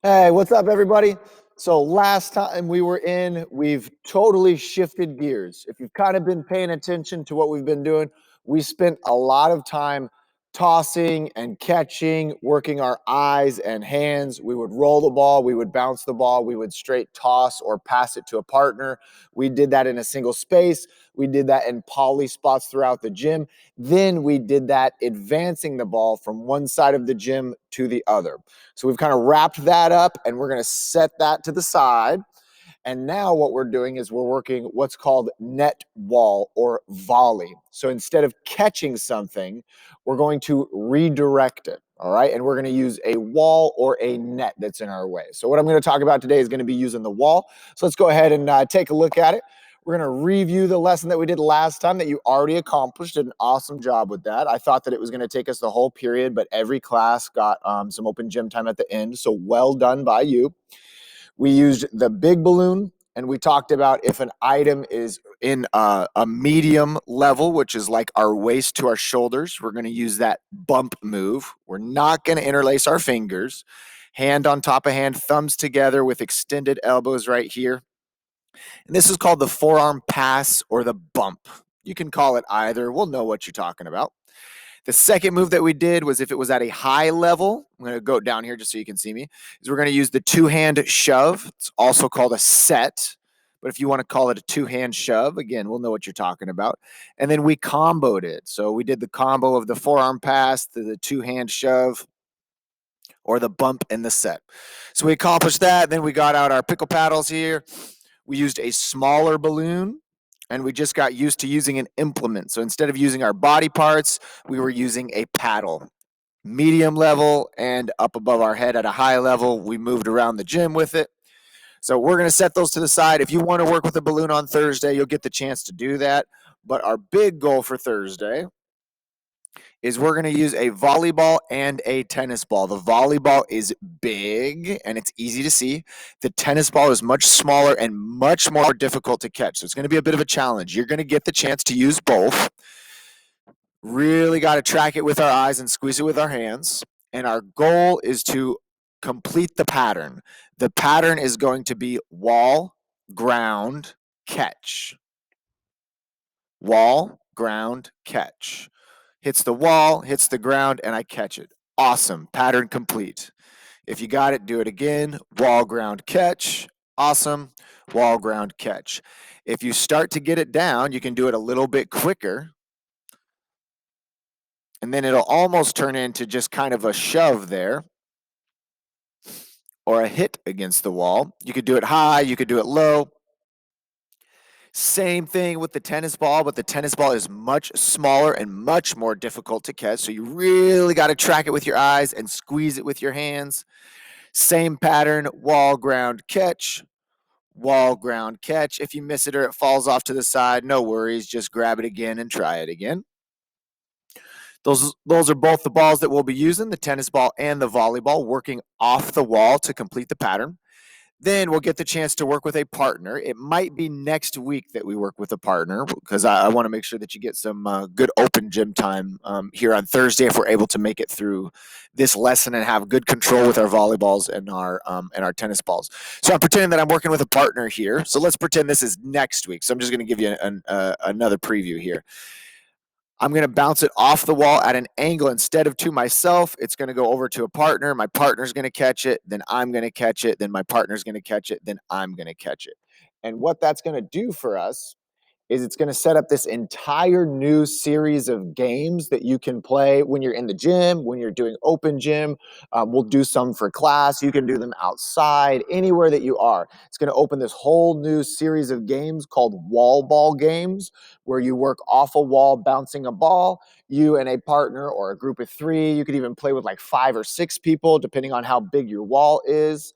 Hey, what's up, everybody? So last time we were in, we've totally shifted gears. If you've kind of been paying attention to what we've been doing, we spent a lot of time tossing and catching, working our eyes and hands. We would roll the ball, we would bounce the ball, we would straight toss or pass it to a partner. We did that in a single space. We did that in poly spots throughout the gym. Then we did that advancing the ball from one side of the gym to the other. So we've kind of wrapped that up and we're going to set that to the side. And now what we're doing is we're working what's called net wall or volley. So instead of catching something, we're going to redirect it. All right. And we're going to use a wall or a net that's in our way. So what I'm going to talk about today is going to be using the wall. So let's go ahead and take a look at it. We're going to review the lesson that we did last time that you already accomplished. Did an awesome job with that. I thought that it was going to take us the whole period, but every class got some open gym time at the end. So well done by you. We used the big balloon, and we talked about if an item is in a medium level, which is like our waist to our shoulders, we're going to use that bump move. We're not going to interlace our fingers. Hand on top of hand, thumbs together with extended elbows right here. And this is called the forearm pass or the bump. You can call it either. We'll know what you're talking about. The second move that we did was if it was at a high level, I'm going to go down here just so you can see me, is we're going to use the two-hand shove. It's also called a set, but if you want to call it a two-hand shove, again, we'll know what you're talking about. And then we comboed it. So we did the combo of the forearm pass to the two-hand shove or the bump and the set. So we accomplished that. Then we got out our pickle paddles here. We used a smaller balloon and we just got used to using an implement. So instead of using our body parts, we were using a paddle. Medium level and up above our head at a high level, we moved around the gym with it. So we're going to set those to the side. If you want to work with a balloon on Thursday, you'll get the chance to do that. But our big goal for Thursday is we're going to use a volleyball and a tennis ball. The volleyball is big and it's easy to see. The tennis ball is much smaller and much more difficult to catch. So it's going to be a bit of a challenge. You're going to get the chance to use both. Really got to track it with our eyes and squeeze it with our hands. And our goal is to complete the pattern. The pattern is going to be wall, ground, catch. Wall, ground, catch. Hits the wall, hits the ground, and I catch it. Awesome. Pattern complete. If you got it, do it again. Wall, ground, catch. Awesome. Wall, ground, catch. If you start to get it down, you can do it a little bit quicker. And then it'll almost turn into just kind of a shove there or a hit against the wall. You could do it high, you could do it low. Same thing with the tennis ball, but the tennis ball is much smaller and much more difficult to catch. So you really got to track it with your eyes and squeeze it with your hands. Same pattern, wall, ground, catch, wall, ground, catch. If you miss it or it falls off to the side, no worries. Just grab it again and try it again. Those are both the balls that we'll be using, the tennis ball and the volleyball, working off the wall to complete the pattern. Then we'll get the chance to work with a partner. It might be next week that we work with a partner because I want to make sure that you get some good open gym time here on Thursday if we're able to make it through this lesson and have good control with our volleyballs and our tennis balls. So I'm pretending that I'm working with a partner here. So let's pretend this is next week. So I'm just going to give you another preview here. I'm going to bounce it off the wall at an angle instead of to myself. It's going to go over to a partner. My partner's going to catch it. Then I'm going to catch it. Then my partner's going to catch it. Then I'm going to catch it. And what that's going to do for us is it's going to set up this entire new series of games that you can play when you're in the gym, when you're doing open gym. We'll do some for class. You can do them outside, anywhere that you are. It's going to open this whole new series of games called wall ball games, where you work off a wall, bouncing a ball, you and a partner or a group of three. You could even play with like 5 or 6 people, depending on how big your wall is.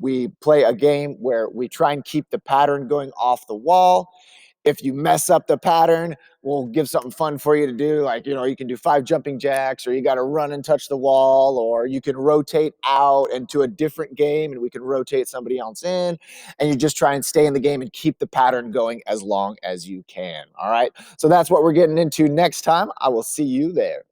We play a game where we try and keep the pattern going off the wall. If you mess up the pattern, we'll give something fun for you to do. Like, you can do 5 jumping jacks, or you got to run and touch the wall, or you can rotate out into a different game and we can rotate somebody else in. And you just try and stay in the game and keep the pattern going as long as you can. All right. So that's what we're getting into next time. I will see you there.